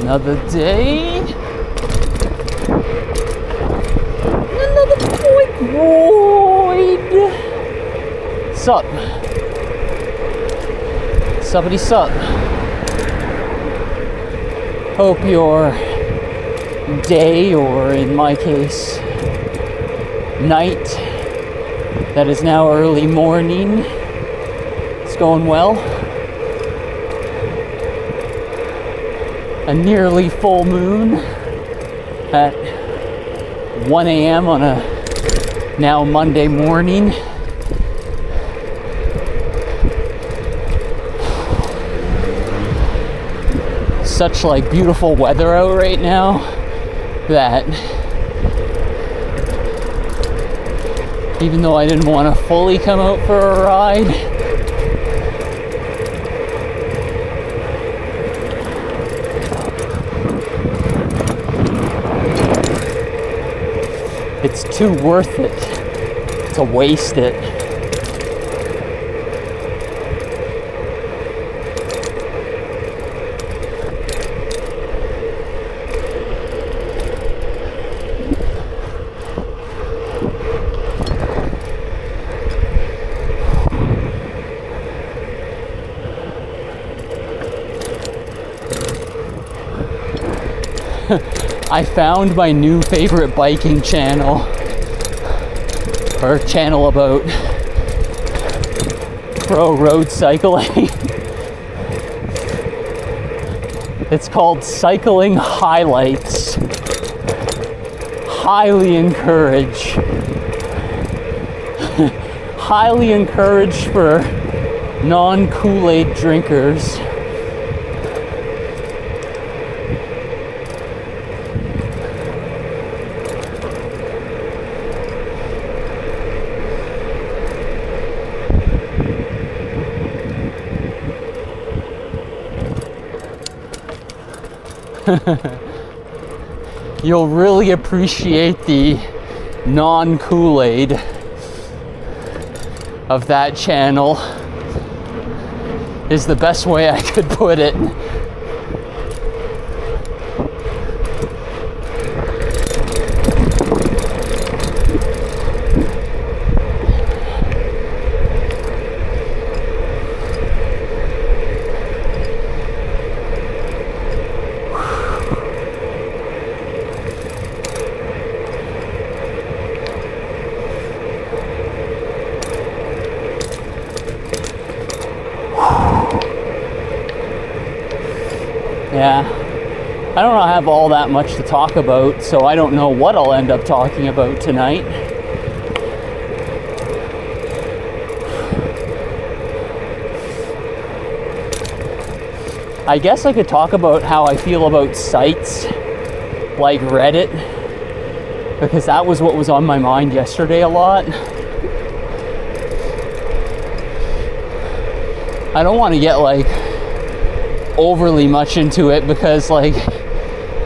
Another day. Another void. Sup? Suppity sup. Hope your day, or in my case, night, that is now early morning, it's going well. A nearly full moon at 1 a.m. on a now Monday morning. Such like beautiful weather out right now that even though I didn't want to fully come out for a ride, it's too worth it to waste it. I found my new favorite biking channel, or channel about pro road cycling. It's called Cycling Highlights. Highly encouraged. Highly encouraged for non-Kool-Aid drinkers. You'll really appreciate the non-Kool-Aid of that channel, is the best way I could put it. Yeah, I don't have all that much to talk about, so I don't know what I'll end up talking about tonight. I guess I could talk about how I feel about sites like Reddit, because that was what was on my mind yesterday a lot. I don't want to get like overly much into it, because like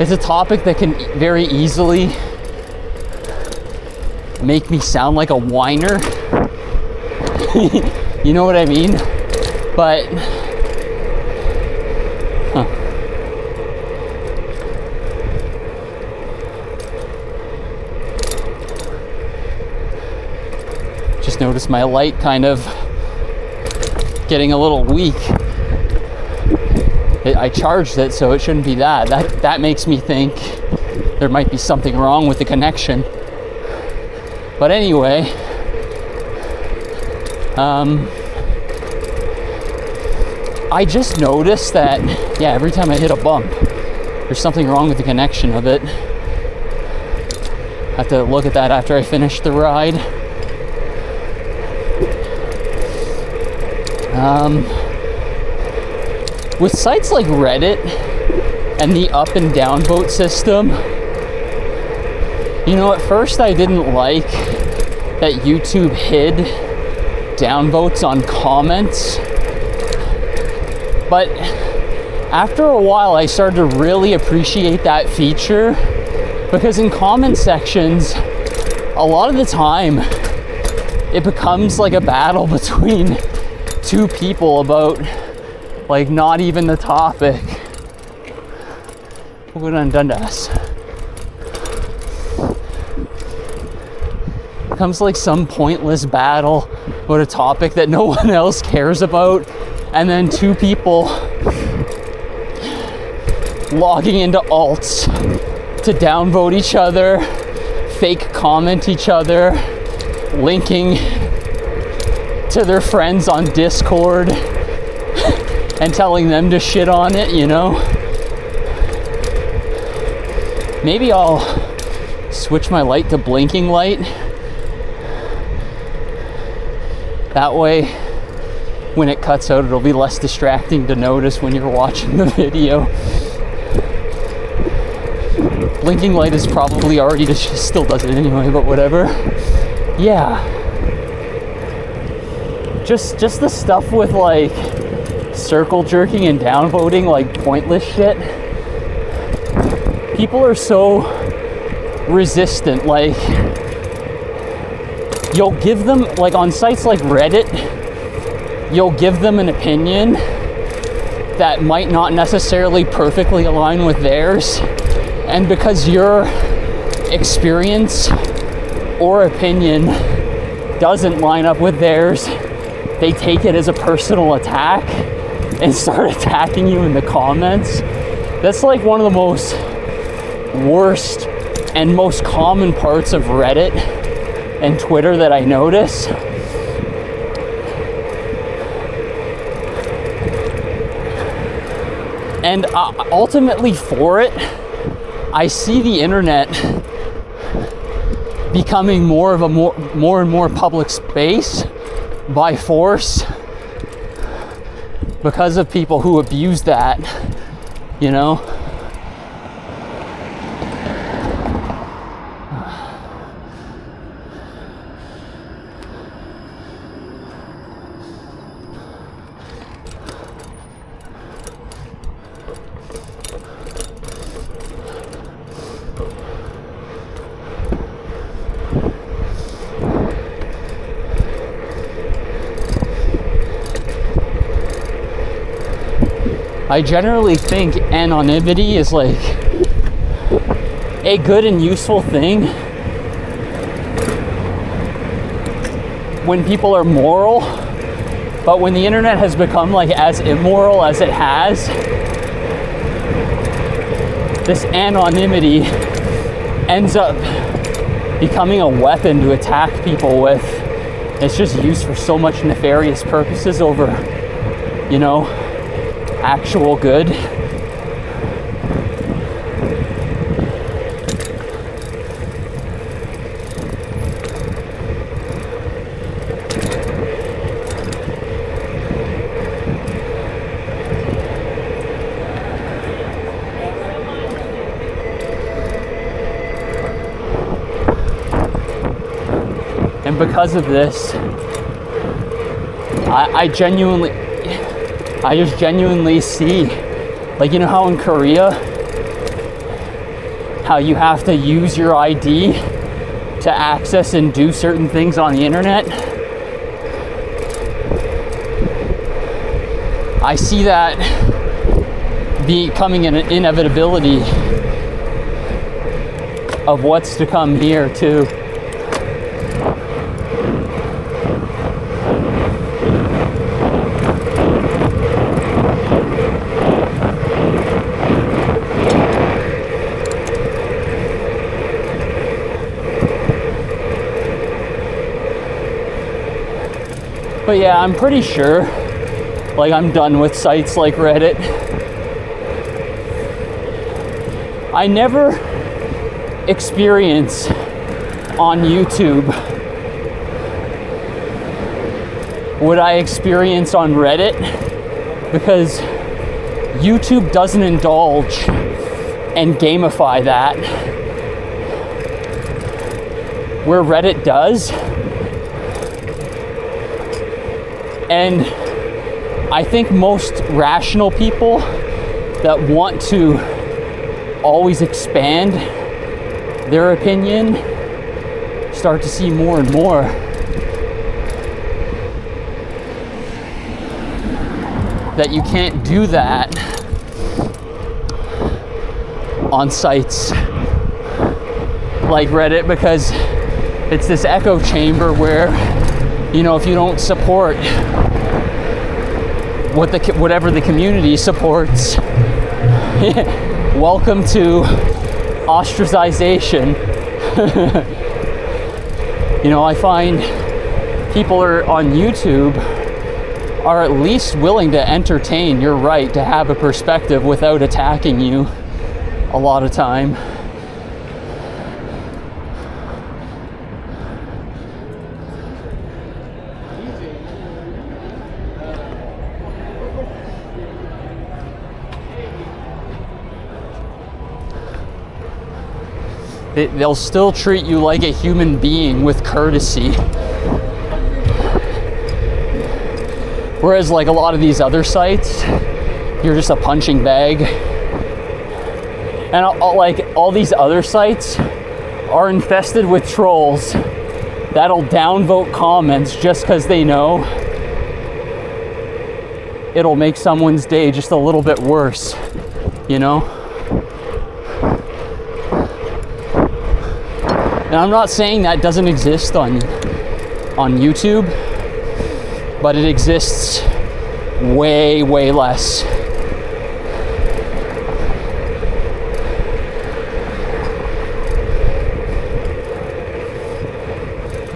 it's a topic that can very easily make me sound like a whiner. You know what I mean? But just noticed my light kind of getting a little weak. I charged it, so it shouldn't be that. That makes me think there might be something wrong with the connection. But anyway, I just noticed that, yeah, every time I hit a bump, there's something wrong with the connection of it. I have to look at that after I finish the ride. With sites like Reddit and the up and down vote system, you know, at first I didn't like that YouTube hid downvotes on comments, but after a while I started to really appreciate that feature, because in comment sections a lot of the time it becomes like a battle between two people about like not even the topic. Pugunan Dundas. Becomes like some pointless battle about a topic that no one else cares about, and then two people logging into alts to downvote each other, fake comment each other, linking to their friends on Discord and telling them to shit on it, you know? Maybe I'll switch my light to blinking light. That way, when it cuts out, it'll be less distracting to notice when you're watching the video. Blinking light is probably already just still does it anyway, but whatever. Yeah. Just the stuff with like circle jerking and downvoting, like pointless shit. People are so resistant. Like, you'll give them, like on sites like Reddit, you'll give them an opinion that might not necessarily perfectly align with theirs. And because your experience or opinion doesn't line up with theirs, they take it as a personal attack and start attacking you in the comments. That's like one of the most worst and most common parts of Reddit and Twitter that I notice. And ultimately for it, I see the internet becoming more and more public space by force because of people who abuse that, you know? I generally think anonymity is like a good and useful thing when people are moral, but when the internet has become like as immoral as it has, this anonymity ends up becoming a weapon to attack people with. It's just used for so much nefarious purposes over, you know, actual good. And because of this, I just genuinely see, like, you know how in Korea, how you have to use your ID to access and do certain things on the internet? I see that becoming an inevitability of what's to come here too. But yeah, I'm pretty sure, like, I'm done with sites like Reddit. I never experience on YouTube what I experience on Reddit, because YouTube doesn't indulge and gamify that, where Reddit does. And I think most rational people that want to always expand their opinion start to see more and more that you can't do that on sites like Reddit, because it's this echo chamber where, you know, if you don't support whatever the community supports, welcome to ostracization. You know, I find people on YouTube are at least willing to entertain your right to have a perspective without attacking you a lot of time. They'll still treat you like a human being with courtesy. Whereas like a lot of these other sites, you're just a punching bag. And like all these other sites are infested with trolls that'll downvote comments just because they know it'll make someone's day just a little bit worse, you know? And I'm not saying that doesn't exist on YouTube, but it exists way, way less.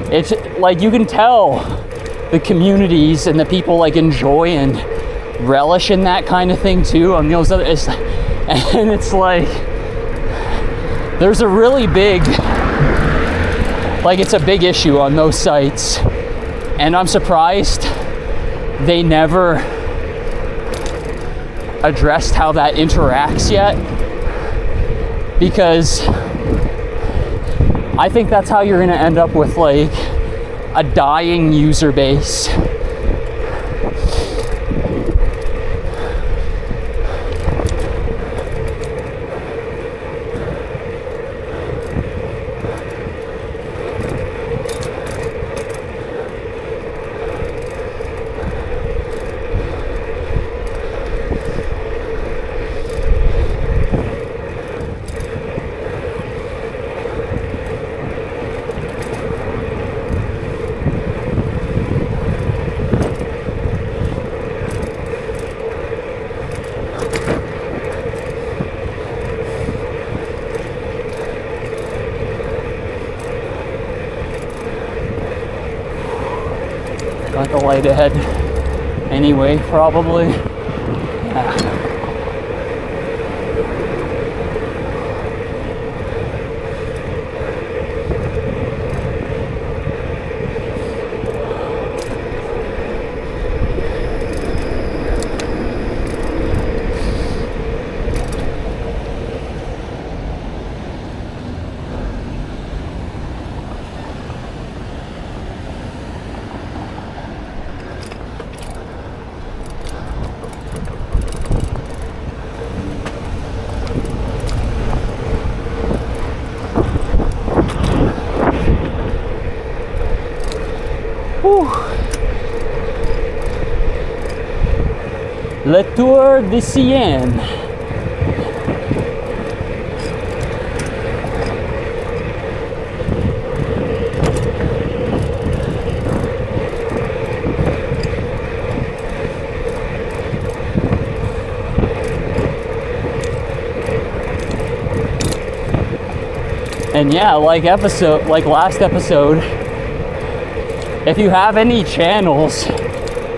It's like you can tell the communities and the people like enjoy and relish in that kind of thing too. On those other, and it's like there's a really big, like it's a big issue on those sites, and I'm surprised they never addressed how that interacts yet, because I think that's how you're going to end up with like a dying user base. Got the light ahead anyway, probably. Yeah. Le Tour de Sienne. And yeah, like last episode, if you have any channels,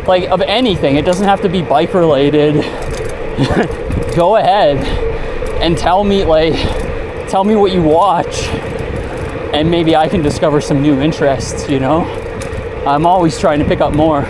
like of anything, it doesn't have to be bike related, go ahead and tell me what you watch, and maybe I can discover some new interests, you know? I'm always trying to pick up more.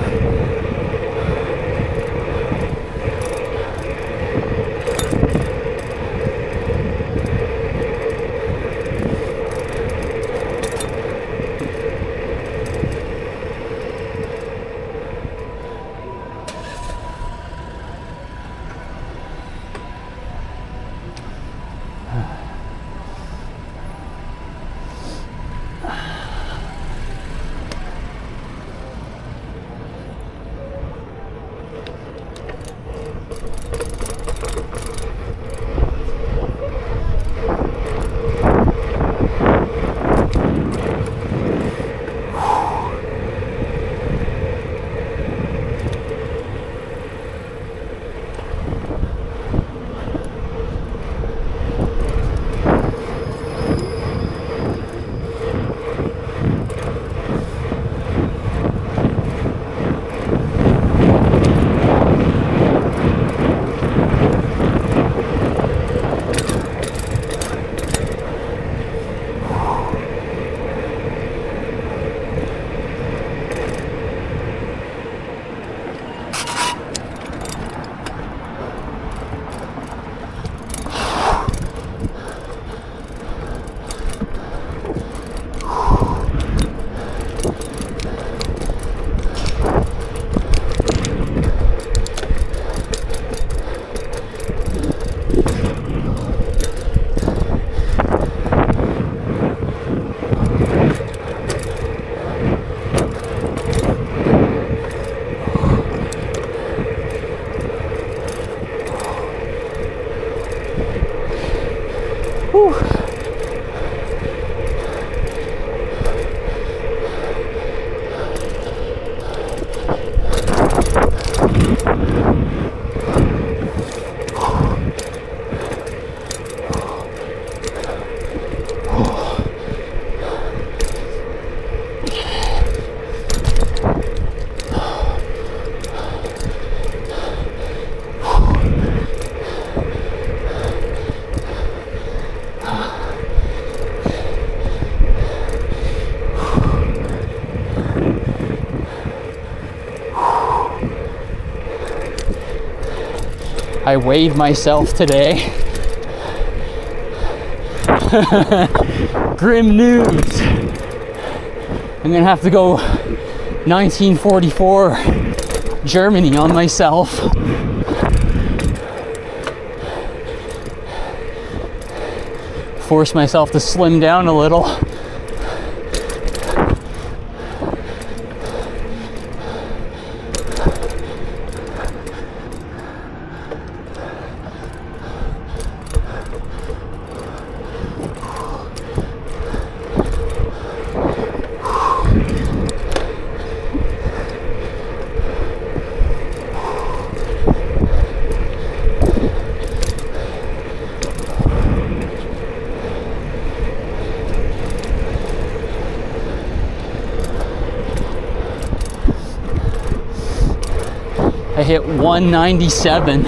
I weighed myself today. Grim news. I'm gonna have to go 1944 Germany on myself. Force myself to slim down a little. I hit 197.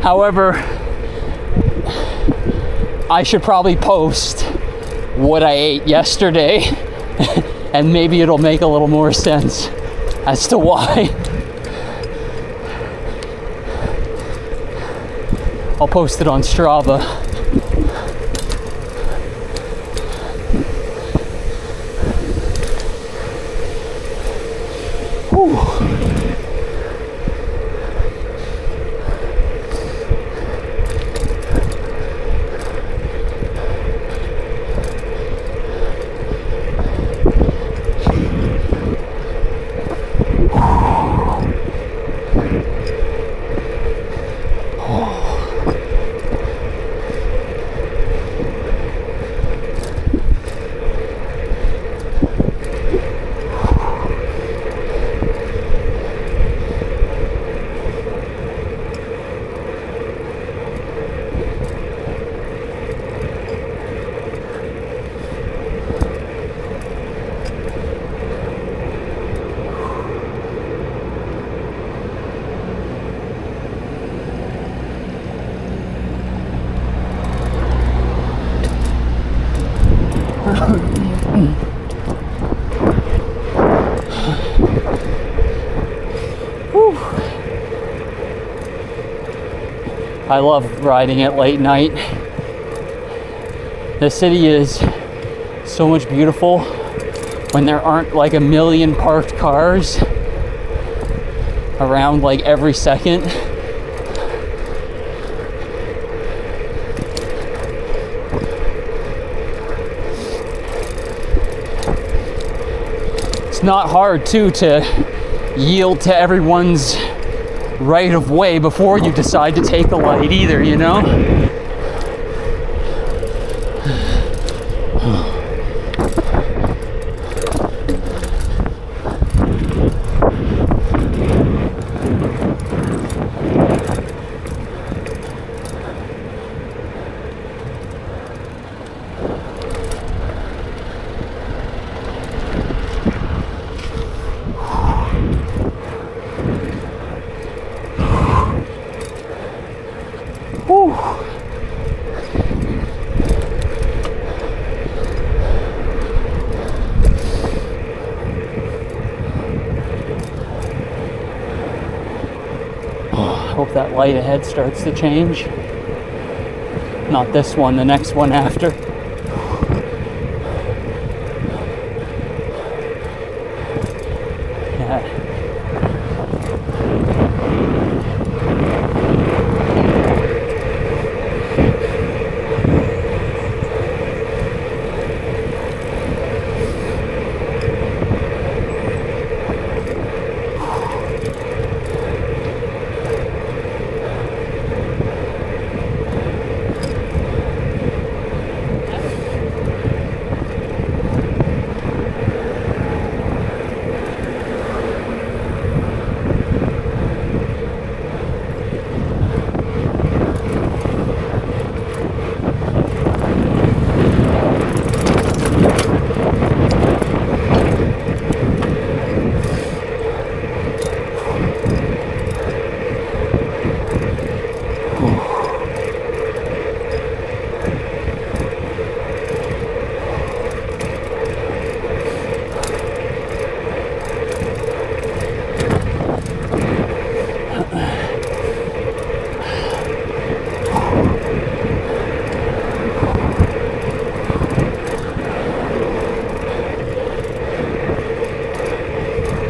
However, I should probably post what I ate yesterday and maybe it'll make a little more sense as to why. I'll post it on Strava. I love riding at late night. The city is so much beautiful when there aren't like a million parked cars around like every second. It's not hard too to yield to everyone's right of way before you decide to take the light either, you know? Hope that light ahead starts to change. Not this one, the next one after. Yeah.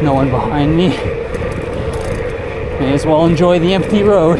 No one behind me. May as well enjoy the empty road.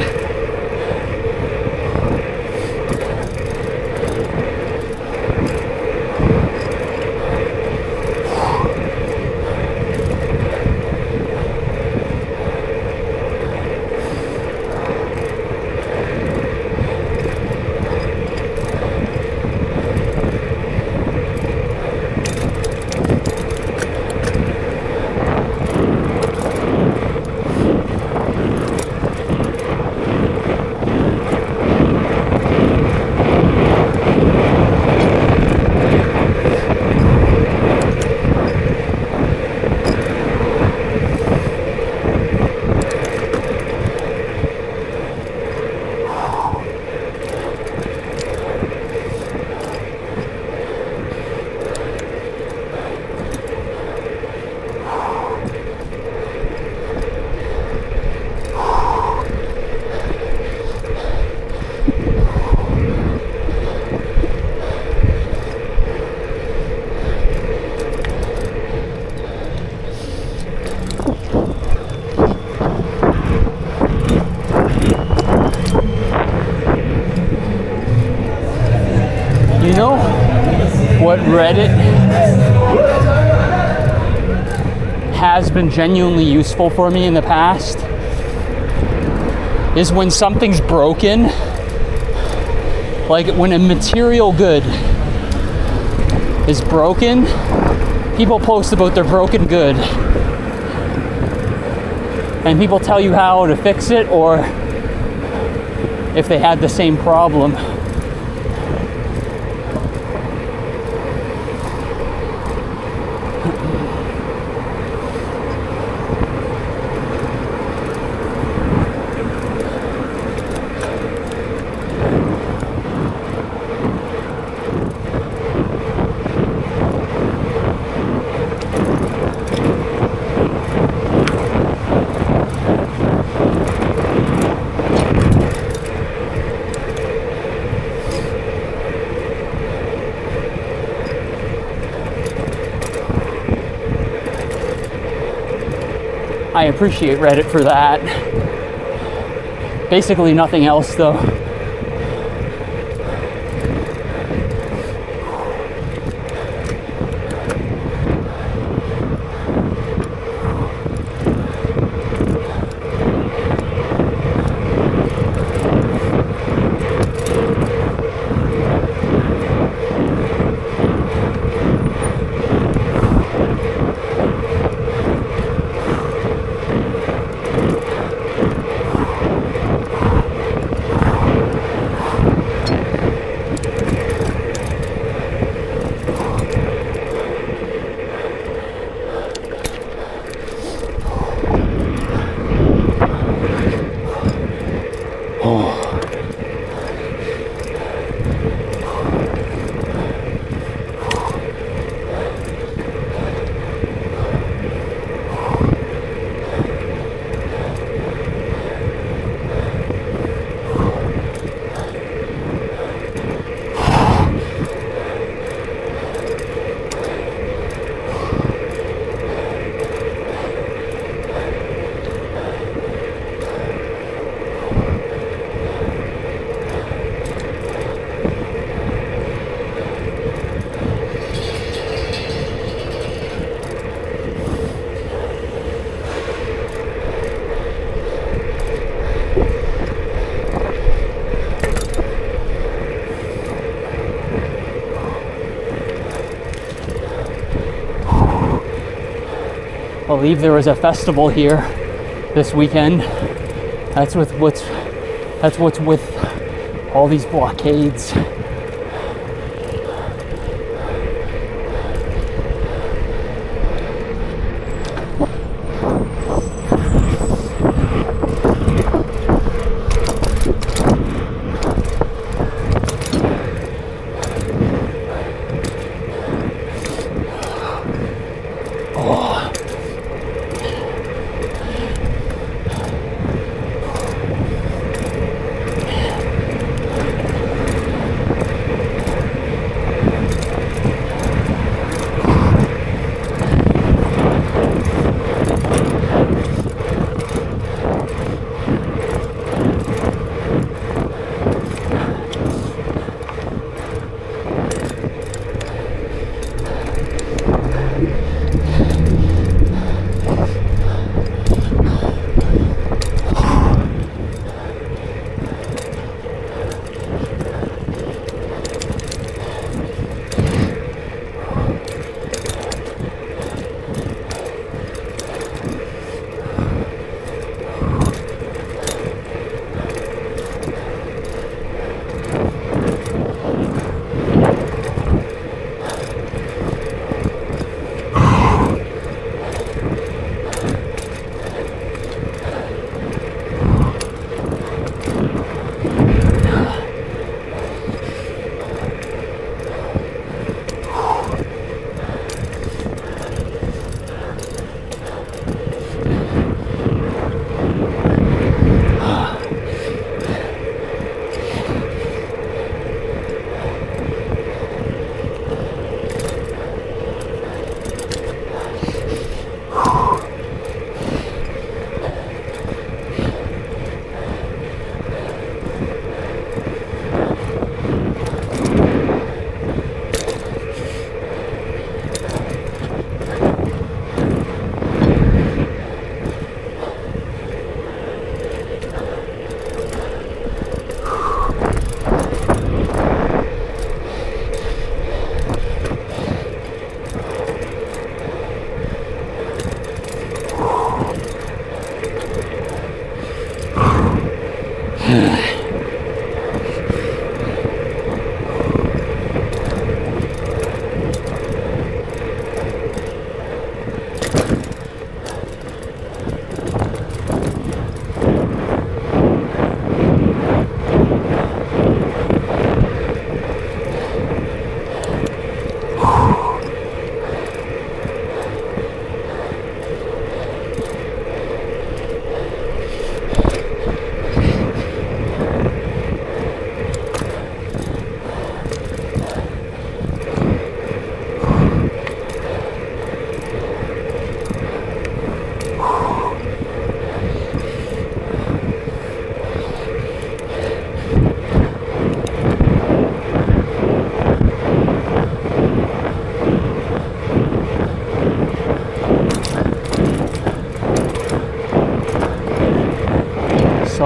You know what Reddit has been genuinely useful for me in the past is when something's broken, like when a material good is broken, people post about their broken good and people tell you how to fix it or if they had the same problem. I appreciate Reddit for that. Basically nothing else though. I believe there was a festival here this weekend. That's what's with all these blockades.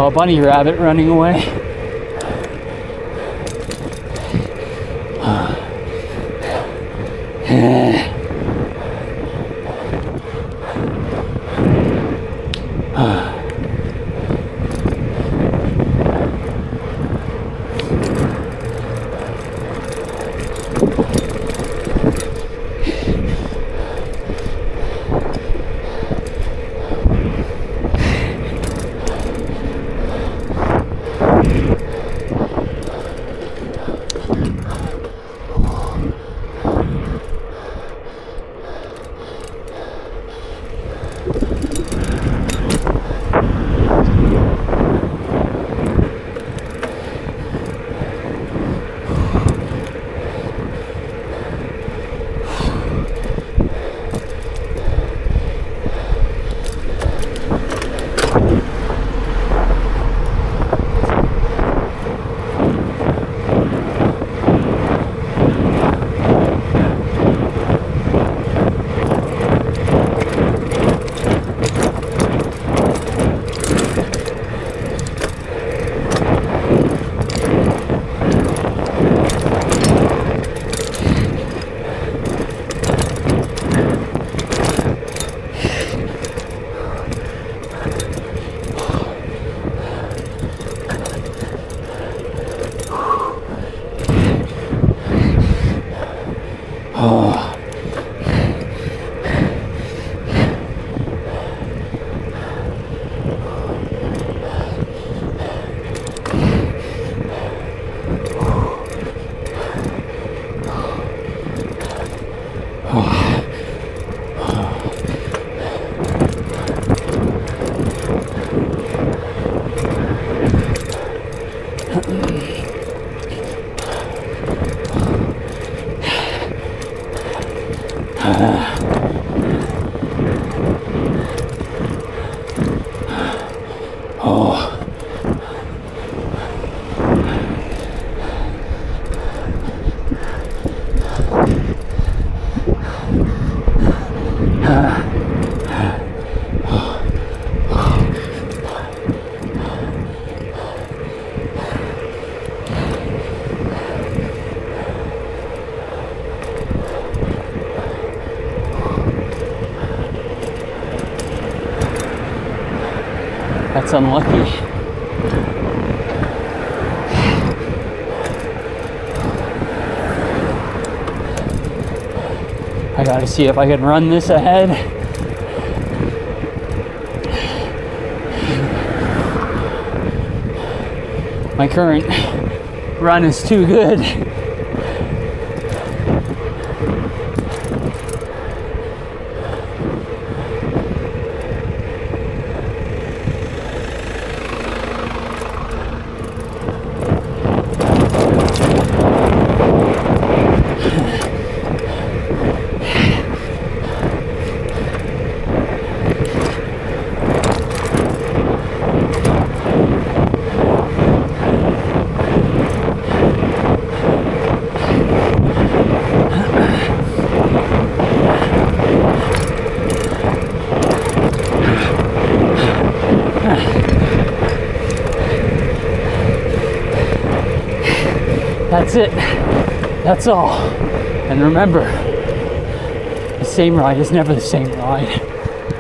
Oh, bunny rabbit running away. That's unlucky. I gotta see if I can run this ahead. My current run is too good. That's it. That's all. And remember, the same ride is never the same ride.